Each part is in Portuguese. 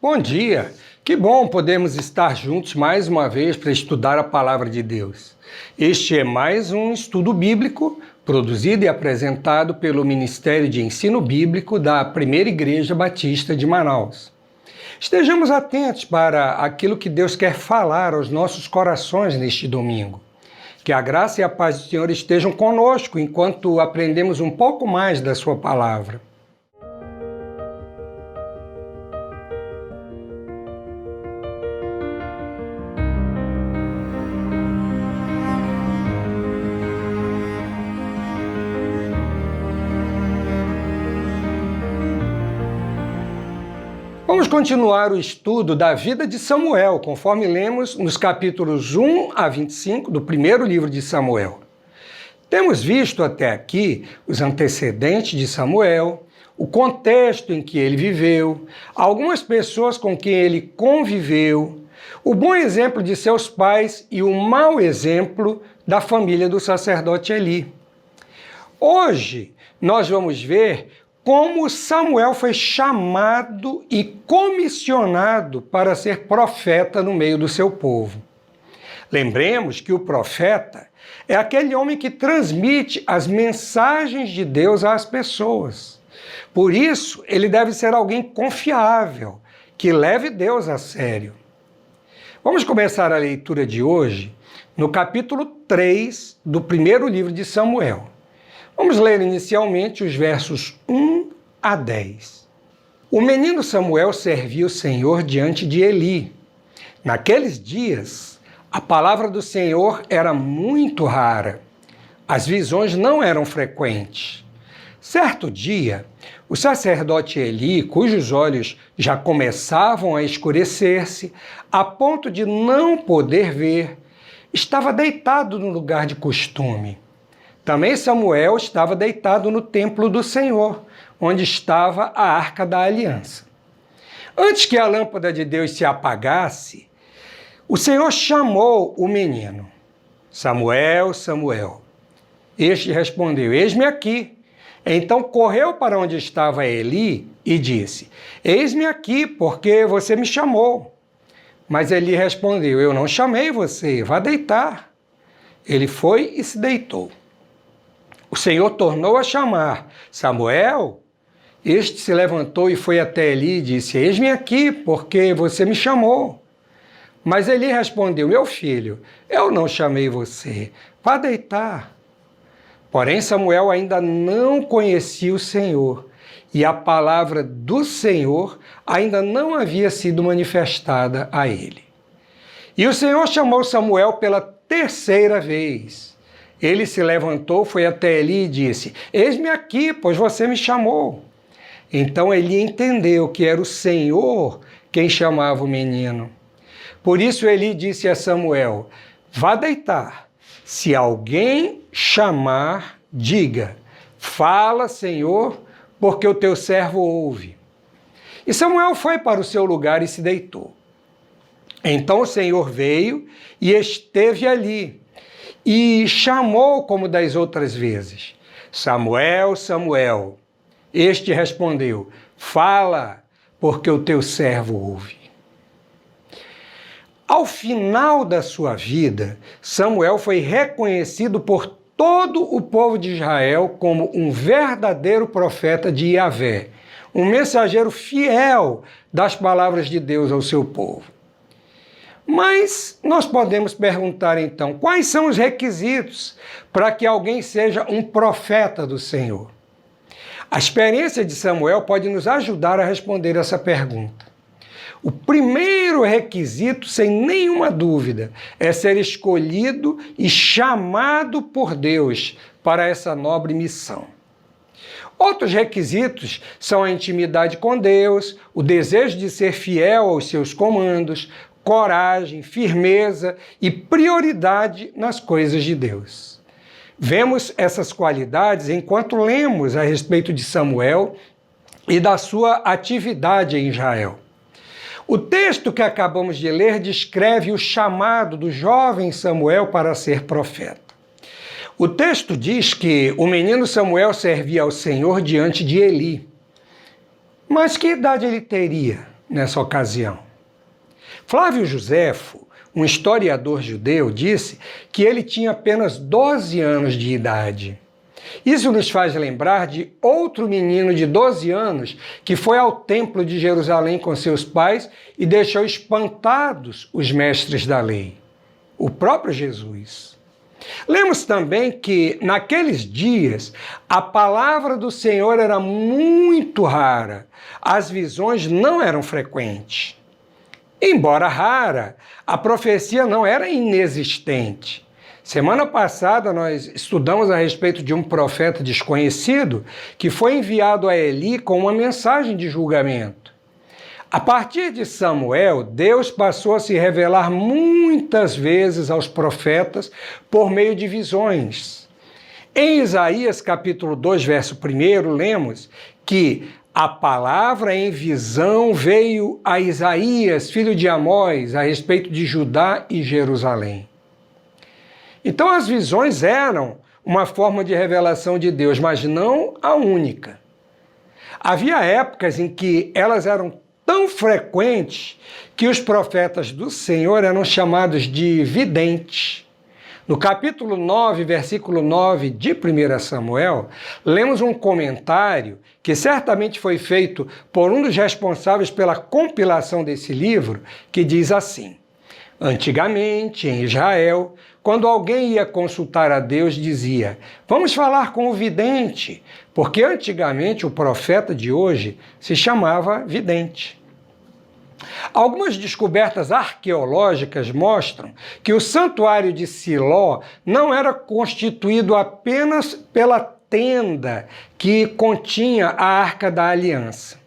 Bom dia! Que bom podermos estar juntos mais uma vez para estudar a Palavra de Deus. Este é mais um estudo bíblico produzido e apresentado pelo Ministério de Ensino Bíblico da Primeira Igreja Batista de Manaus. Estejamos atentos para aquilo que Deus quer falar aos nossos corações neste domingo. Que a graça e a paz do Senhor estejam conosco enquanto aprendemos um pouco mais da Sua Palavra. Vamos continuar o estudo da vida de Samuel, conforme lemos nos capítulos 1 a 25 do primeiro livro de Samuel. Temos visto até aqui os antecedentes de Samuel, o contexto em que ele viveu, algumas pessoas com quem ele conviveu, o bom exemplo de seus pais e o mau exemplo da família do sacerdote Eli. Hoje nós vamos ver como Samuel foi chamado e comissionado para ser profeta no meio do seu povo. Lembremos que o profeta é aquele homem que transmite as mensagens de Deus às pessoas. Por isso, ele deve ser alguém confiável, que leve Deus a sério. Vamos começar a leitura de hoje no capítulo 3 do primeiro livro de Samuel. Vamos ler inicialmente os versos 1 a 10. O menino Samuel servia o Senhor diante de Eli. Naqueles dias, a palavra do Senhor era muito rara. As visões não eram frequentes. Certo dia, o sacerdote Eli, cujos olhos já começavam a escurecer-se, a ponto de não poder ver, estava deitado no lugar de costume. Também Samuel estava deitado no templo do Senhor, onde estava a Arca da Aliança. Antes que a lâmpada de Deus se apagasse, o Senhor chamou o menino. Samuel, Samuel. Este respondeu, eis-me aqui. Então correu para onde estava Eli e disse, eis-me aqui, porque você me chamou. Mas Eli respondeu, eu não chamei você, vá deitar. Ele foi e se deitou. O Senhor tornou a chamar, Samuel. Este se levantou e foi até Eli e disse, eis-me aqui, porque você me chamou. Mas Eli respondeu, meu filho, eu não chamei você, vá deitar. Porém Samuel ainda não conhecia o Senhor, e a palavra do Senhor ainda não havia sido manifestada a ele. E o Senhor chamou Samuel pela terceira vez. Ele se levantou, foi até Eli e disse, eis-me aqui, pois você me chamou. Então Eli entendeu que era o Senhor quem chamava o menino. Por isso Eli disse a Samuel, vá deitar. Se alguém chamar, diga, fala, Senhor, porque o teu servo ouve. E Samuel foi para o seu lugar e se deitou. Então o Senhor veio e esteve ali, e chamou como das outras vezes, Samuel, Samuel. Este respondeu, fala, porque o teu servo ouve. Ao final da sua vida, Samuel foi reconhecido por todo o povo de Israel como um verdadeiro profeta de Yahvé, um mensageiro fiel das palavras de Deus ao seu povo. Mas nós podemos perguntar então, quais são os requisitos para que alguém seja um profeta do Senhor? A experiência de Samuel pode nos ajudar a responder essa pergunta. O primeiro requisito, sem nenhuma dúvida, é ser escolhido e chamado por Deus para essa nobre missão. Outros requisitos são a intimidade com Deus, o desejo de ser fiel aos seus comandos, coragem, firmeza e prioridade nas coisas de Deus. Vemos essas qualidades enquanto lemos a respeito de Samuel e da sua atividade em Israel. O texto que acabamos de ler descreve o chamado do jovem Samuel para ser profeta. O texto diz que o menino Samuel servia ao Senhor diante de Eli. Mas que idade ele teria? nessa ocasião. Flávio Joséfo, um historiador judeu, disse que ele tinha apenas 12 anos de idade. Isso nos faz lembrar de outro menino de 12 anos que foi ao templo de Jerusalém com seus pais e deixou espantados os mestres da lei, o próprio Jesus. Lemos também que, naqueles dias, a palavra do Senhor era muito rara, as visões não eram frequentes. Embora rara, a profecia não era inexistente. Semana passada nós estudamos a respeito de um profeta desconhecido que foi enviado a Eli com uma mensagem de julgamento. A partir de Samuel, Deus passou a se revelar muitas vezes aos profetas por meio de visões. Em Isaías capítulo 2, verso 1, lemos que a palavra em visão veio a Isaías, filho de Amós, a respeito de Judá e Jerusalém. Então as visões eram uma forma de revelação de Deus, mas não a única. Havia épocas em que elas eram tão frequentes que os profetas do Senhor eram chamados de videntes. No capítulo 9, versículo 9 de 1 Samuel, lemos um comentário que certamente foi feito por um dos responsáveis pela compilação desse livro, que diz assim: antigamente, em Israel, quando alguém ia consultar a Deus, dizia: vamos falar com o vidente, porque antigamente o profeta de hoje se chamava vidente. Algumas descobertas arqueológicas mostram que o santuário de Siló não era constituído apenas pela tenda que continha a Arca da Aliança.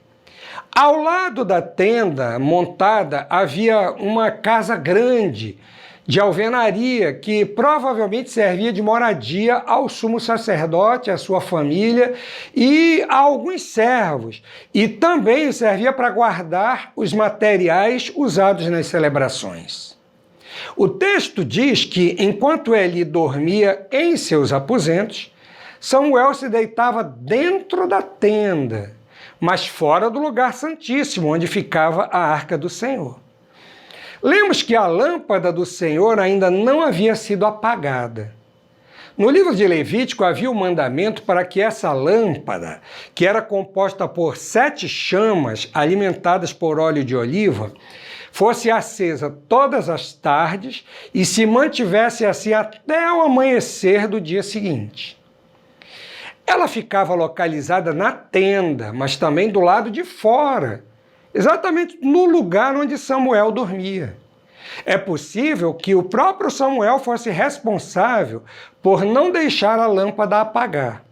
Ao lado da tenda montada havia uma casa grande de alvenaria que provavelmente servia de moradia ao sumo sacerdote, à sua família e a alguns servos, e também servia para guardar os materiais usados nas celebrações. O texto diz que, enquanto Eli dormia em seus aposentos, Samuel se deitava dentro da tenda, mas fora do lugar santíssimo, onde ficava a Arca do Senhor. Lemos que a lâmpada do Senhor ainda não havia sido apagada. No livro de Levítico havia o mandamento para que essa lâmpada, que era composta por 7 chamas alimentadas por óleo de oliva, fosse acesa todas as tardes e se mantivesse assim até o amanhecer do dia seguinte. Ela ficava localizada na tenda, mas também do lado de fora, exatamente no lugar onde Samuel dormia. É possível que o próprio Samuel fosse responsável por não deixar a lâmpada apagar.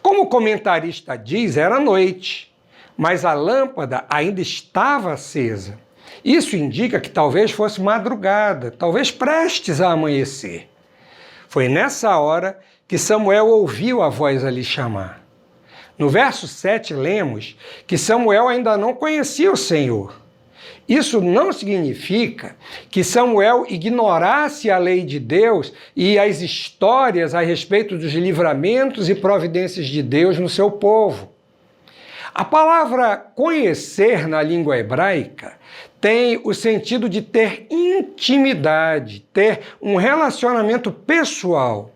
Como o comentarista diz, era noite, mas a lâmpada ainda estava acesa. Isso indica que talvez fosse madrugada, talvez prestes a amanhecer. Foi nessa hora que Samuel ouviu a voz a lhe chamar. No verso 7 lemos que Samuel ainda não conhecia o Senhor. Isso não significa que Samuel ignorasse a lei de Deus e as histórias a respeito dos livramentos e providências de Deus no seu povo. A palavra conhecer na língua hebraica tem o sentido de ter intimidade, ter um relacionamento pessoal.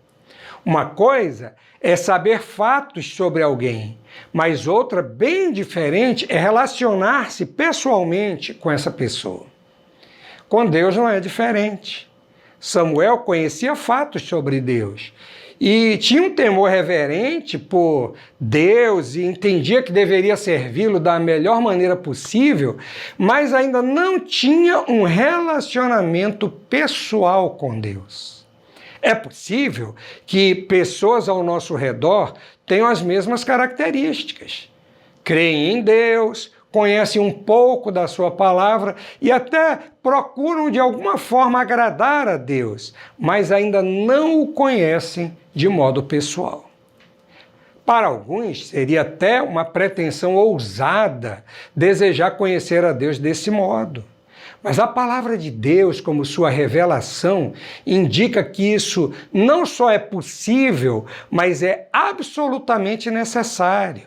Uma coisa é saber fatos sobre alguém, mas outra, bem diferente, é relacionar-se pessoalmente com essa pessoa. Com Deus não é diferente. Samuel conhecia fatos sobre Deus e tinha um temor reverente por Deus e entendia que deveria servi-lo da melhor maneira possível, mas ainda não tinha um relacionamento pessoal com Deus. É possível que pessoas ao nosso redor tenham as mesmas características. Creem em Deus, conhecem um pouco da sua palavra e até procuram de alguma forma agradar a Deus, mas ainda não o conhecem de modo pessoal. Para alguns, seria até uma pretensão ousada desejar conhecer a Deus desse modo. Mas a palavra de Deus, como sua revelação, indica que isso não só é possível, mas é absolutamente necessário.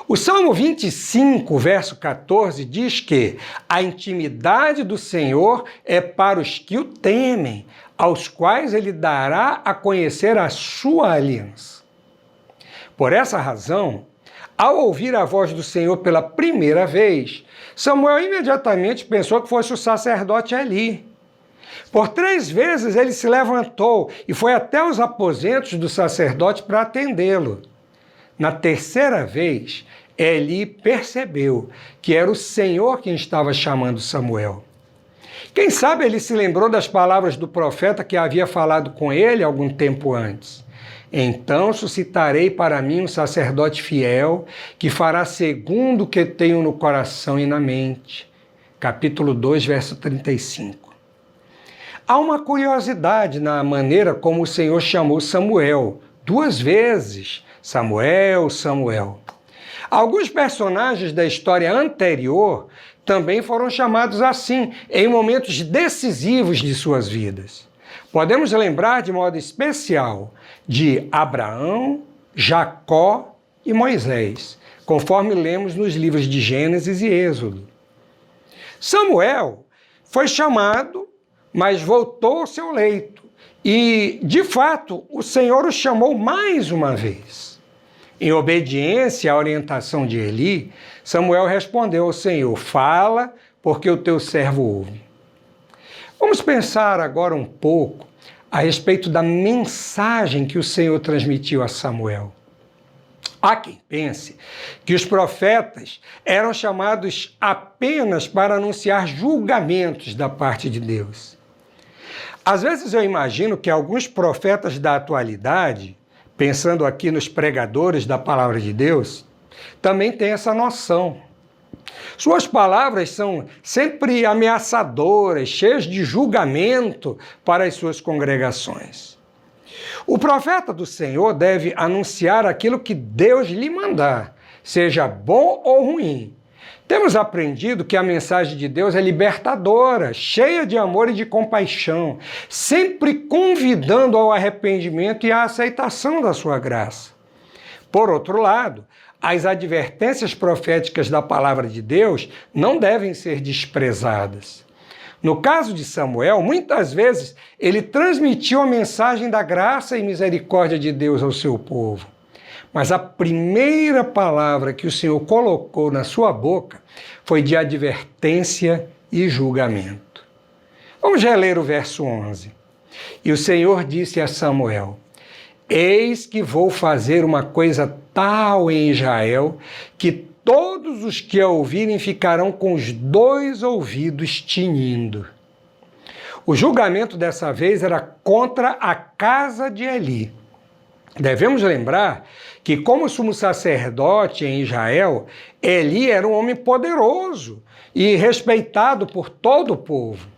O Salmo 25, verso 14, diz que a intimidade do Senhor é para os que o temem, aos quais ele dará a conhecer a sua aliança. Por essa razão, ao ouvir a voz do Senhor pela primeira vez, Samuel imediatamente pensou que fosse o sacerdote Eli. Por 3 vezes ele se levantou e foi até os aposentos do sacerdote para atendê-lo. Na terceira vez, Eli percebeu que era o Senhor quem estava chamando Samuel. Quem sabe ele se lembrou das palavras do profeta que havia falado com ele algum tempo antes. Então suscitarei para mim um sacerdote fiel, que fará segundo o que tenho no coração e na mente. Capítulo 2, verso 35. Há uma curiosidade na maneira como o Senhor chamou Samuel. 2 vezes, Samuel, Samuel. Alguns personagens da história anterior também foram chamados assim, em momentos decisivos de suas vidas. Podemos lembrar de modo especial de Abraão, Jacó e Moisés, conforme lemos nos livros de Gênesis e Êxodo. Samuel foi chamado, mas voltou ao seu leito. E, de fato, o Senhor o chamou mais uma vez. Em obediência à orientação de Eli, Samuel respondeu ao Senhor: fala, porque o teu servo ouve. Vamos pensar agora um pouco a respeito da mensagem que o Senhor transmitiu a Samuel. Há quem pense que os profetas eram chamados apenas para anunciar julgamentos da parte de Deus. Às vezes eu imagino que alguns profetas da atualidade, pensando aqui nos pregadores da palavra de Deus, também têm essa noção. Suas palavras são sempre ameaçadoras, cheias de julgamento para as suas congregações. O profeta do Senhor deve anunciar aquilo que Deus lhe mandar, seja bom ou ruim. Temos aprendido que a mensagem de Deus é libertadora, cheia de amor e de compaixão, sempre convidando ao arrependimento e à aceitação da sua graça. Por outro lado, as advertências proféticas da palavra de Deus não devem ser desprezadas. No caso de Samuel, muitas vezes ele transmitiu a mensagem da graça e misericórdia de Deus ao seu povo. Mas a primeira palavra que o Senhor colocou na sua boca foi de advertência e julgamento. Vamos reler o verso 11. E o Senhor disse a Samuel: eis que vou fazer uma coisa tal em Israel, que todos os que a ouvirem ficarão com os 2 ouvidos tinindo. O julgamento dessa vez era contra a casa de Eli. Devemos lembrar que, como sumo sacerdote em Israel, Eli era um homem poderoso e respeitado por todo o povo.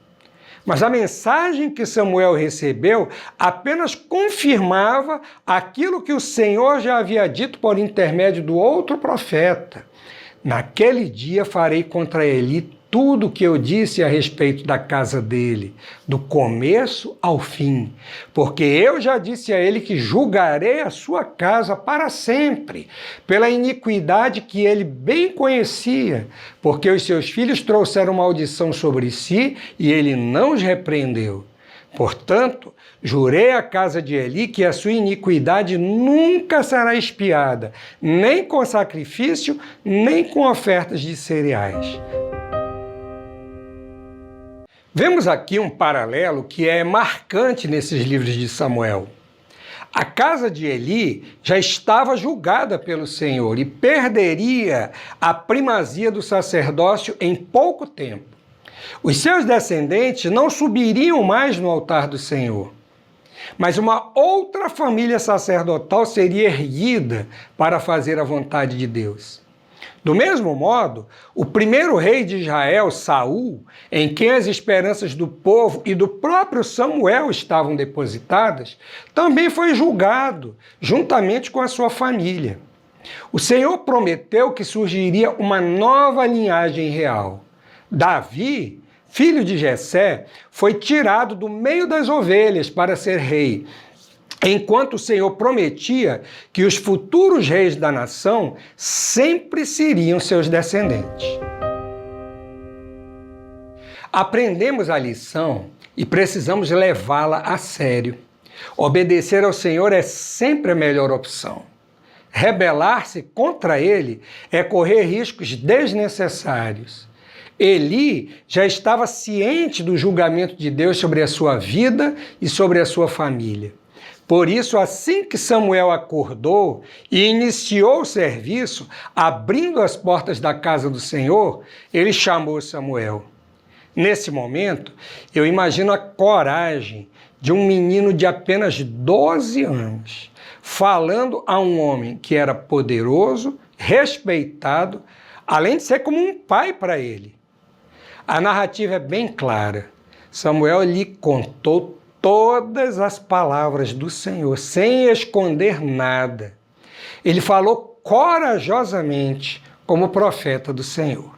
Mas a mensagem que Samuel recebeu apenas confirmava aquilo que o Senhor já havia dito por intermédio do outro profeta. Naquele dia farei contra Eli tudo o que eu disse a respeito da casa dele, do começo ao fim, porque eu já disse a ele que julgarei a sua casa para sempre, pela iniquidade que ele bem conhecia, porque os seus filhos trouxeram maldição sobre si e ele não os repreendeu. Portanto, jurei à casa de Eli que a sua iniquidade nunca será expiada, nem com sacrifício, nem com ofertas de cereais. Vemos aqui um paralelo que é marcante nesses livros de Samuel. A casa de Eli já estava julgada pelo Senhor e perderia a primazia do sacerdócio em pouco tempo. Os seus descendentes não subiriam mais no altar do Senhor, mas uma outra família sacerdotal seria erguida para fazer a vontade de Deus. Do mesmo modo, o primeiro rei de Israel, Saul, em quem as esperanças do povo e do próprio Samuel estavam depositadas, também foi julgado, juntamente com a sua família. O Senhor prometeu que surgiria uma nova linhagem real. Davi, filho de Jessé, foi tirado do meio das ovelhas para ser rei. enquanto o Senhor prometia que os futuros reis da nação sempre seriam seus descendentes. Aprendemos a lição e precisamos levá-la a sério. Obedecer ao Senhor é sempre a melhor opção. Rebelar-se contra ele é correr riscos desnecessários. Eli já estava ciente do julgamento de Deus sobre a sua vida e sobre a sua família. Por isso, assim que Samuel acordou e iniciou o serviço, abrindo as portas da casa do Senhor, ele chamou Samuel. Nesse momento, eu imagino a coragem de um menino de apenas 12 anos, falando a um homem que era poderoso, respeitado, além de ser como um pai para ele. A narrativa é bem clara. Samuel lhe contou todas as palavras do Senhor, sem esconder nada. Ele falou corajosamente como profeta do Senhor.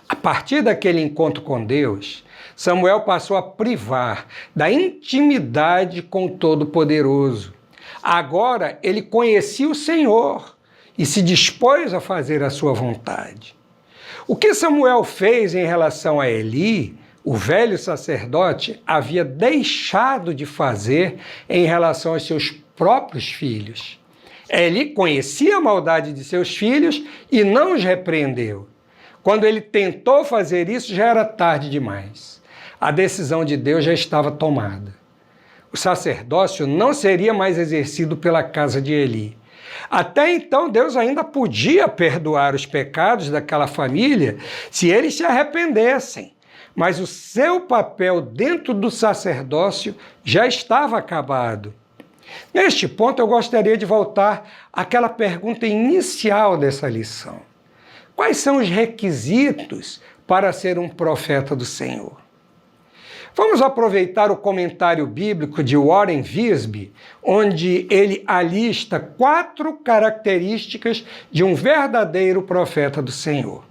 A partir daquele encontro com Deus, Samuel passou a privar da intimidade com o Todo-Poderoso. Agora ele conhecia o Senhor e se dispôs a fazer a sua vontade. O que Samuel fez em relação a Eli, o velho sacerdote, havia deixado de fazer em relação aos seus próprios filhos. Eli conhecia a maldade de seus filhos e não os repreendeu. Quando ele tentou fazer isso, já era tarde demais. A decisão de Deus já estava tomada. O sacerdócio não seria mais exercido pela casa de Eli. Até então, Deus ainda podia perdoar os pecados daquela família se eles se arrependessem. Mas o seu papel dentro do sacerdócio já estava acabado. Neste ponto, eu gostaria de voltar àquela pergunta inicial dessa lição. Quais são os requisitos para ser um profeta do Senhor? Vamos aproveitar o comentário bíblico de Warren Wiersbe, onde ele alista 4 características de um verdadeiro profeta do Senhor.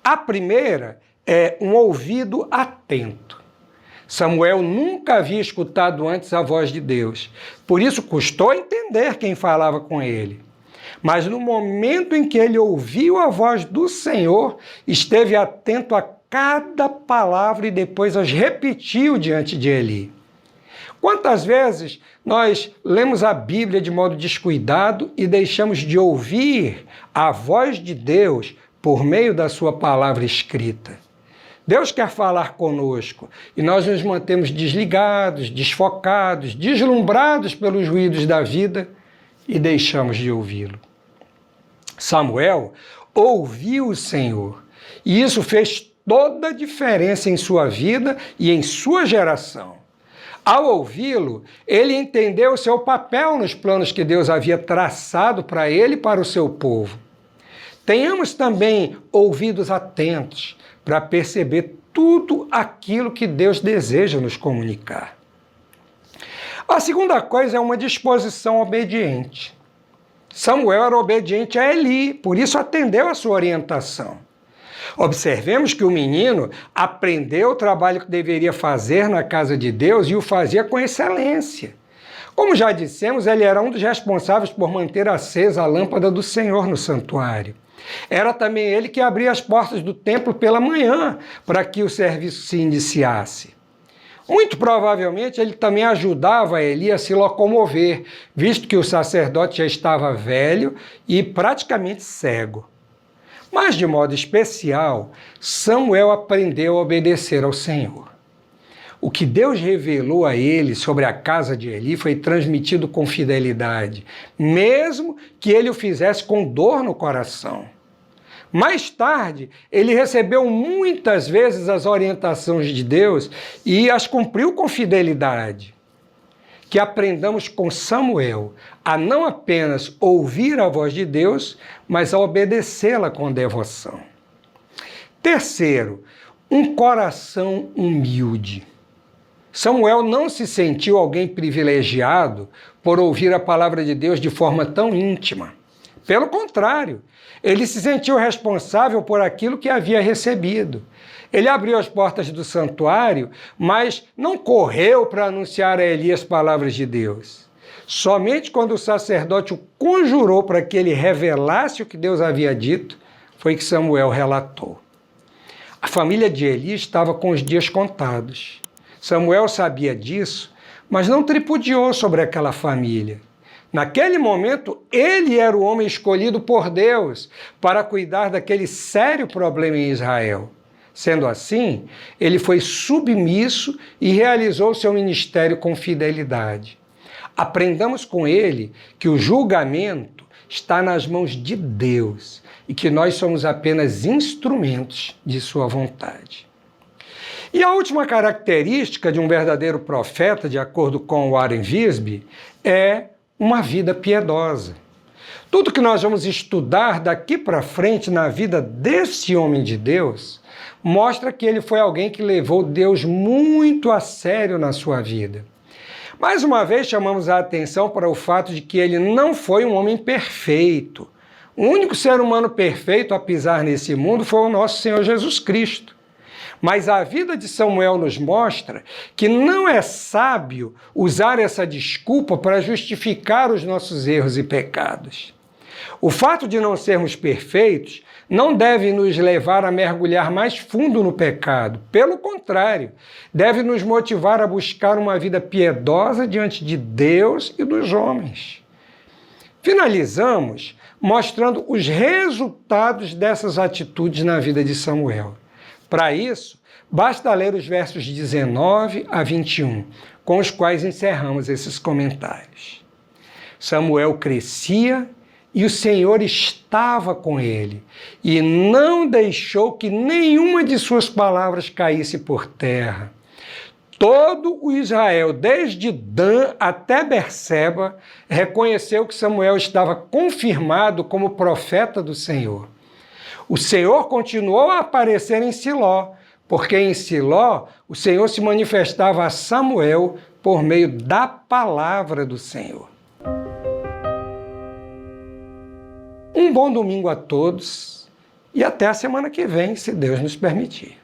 A primeira é um ouvido atento. Samuel nunca havia escutado antes a voz de Deus, por isso custou entender quem falava com ele. Mas no momento em que ele ouviu a voz do Senhor, esteve atento a cada palavra e depois as repetiu diante de Eli. Quantas vezes nós lemos a Bíblia de modo descuidado e deixamos de ouvir a voz de Deus por meio da sua palavra escrita? Deus quer falar conosco e nós nos mantemos desligados, desfocados, deslumbrados pelos ruídos da vida e deixamos de ouvi-lo. Samuel ouviu o Senhor e isso fez toda a diferença em sua vida e em sua geração. Ao ouvi-lo, ele entendeu o seu papel nos planos que Deus havia traçado para ele e para o seu povo. Tenhamos também ouvidos atentos para perceber tudo aquilo que Deus deseja nos comunicar. A segunda coisa é uma disposição obediente. Samuel era obediente a Eli, por isso atendeu a sua orientação. Observemos que o menino aprendeu o trabalho que deveria fazer na casa de Deus e o fazia com excelência. Como já dissemos, ele era um dos responsáveis por manter acesa a lâmpada do Senhor no santuário. Era também ele que abria as portas do templo pela manhã para que o serviço se iniciasse. Muito provavelmente ele também ajudava Eli a se locomover, visto que o sacerdote já estava velho e praticamente cego. Mas, de modo especial, Samuel aprendeu a obedecer ao Senhor. O que Deus revelou a ele sobre a casa de Eli foi transmitido com fidelidade, mesmo que ele o fizesse com dor no coração. Mais tarde, ele recebeu muitas vezes as orientações de Deus e as cumpriu com fidelidade. Que aprendamos com Samuel a não apenas ouvir a voz de Deus, mas a obedecê-la com devoção. Terceiro, um coração humilde. Samuel não se sentiu alguém privilegiado por ouvir a palavra de Deus de forma tão íntima. Pelo contrário, ele se sentiu responsável por aquilo que havia recebido. Ele abriu as portas do santuário, mas não correu para anunciar a Eli as palavras de Deus. Somente quando o sacerdote o conjurou para que ele revelasse o que Deus havia dito, foi que Samuel relatou. A família de Eli estava com os dias contados. Samuel sabia disso, mas não tripudiou sobre aquela família. Naquele momento, ele era o homem escolhido por Deus para cuidar daquele sério problema em Israel. Sendo assim, ele foi submisso e realizou seu ministério com fidelidade. Aprendamos com ele que o julgamento está nas mãos de Deus e que nós somos apenas instrumentos de sua vontade. E a última característica de um verdadeiro profeta, de acordo com Warren Wiersbe, é uma vida piedosa. Tudo que nós vamos estudar daqui para frente na vida desse homem de Deus mostra que ele foi alguém que levou Deus muito a sério na sua vida. Mais uma vez chamamos a atenção para o fato de que ele não foi um homem perfeito. O único ser humano perfeito a pisar nesse mundo foi o nosso Senhor Jesus Cristo. Mas a vida de Samuel nos mostra que não é sábio usar essa desculpa para justificar os nossos erros e pecados. O fato de não sermos perfeitos não deve nos levar a mergulhar mais fundo no pecado. Pelo contrário, deve nos motivar a buscar uma vida piedosa diante de Deus e dos homens. Finalizamos mostrando os resultados dessas atitudes na vida de Samuel. Para isso, basta ler os versos 19 a 21, com os quais encerramos esses comentários. Samuel crescia e o Senhor estava com ele, e não deixou que nenhuma de suas palavras caísse por terra. Todo o Israel, desde Dan até Berseba, reconheceu que Samuel estava confirmado como profeta do Senhor. O Senhor continuou a aparecer em Siló, porque em Siló o Senhor se manifestava a Samuel por meio da palavra do Senhor. Um bom domingo a todos e até a semana que vem, se Deus nos permitir.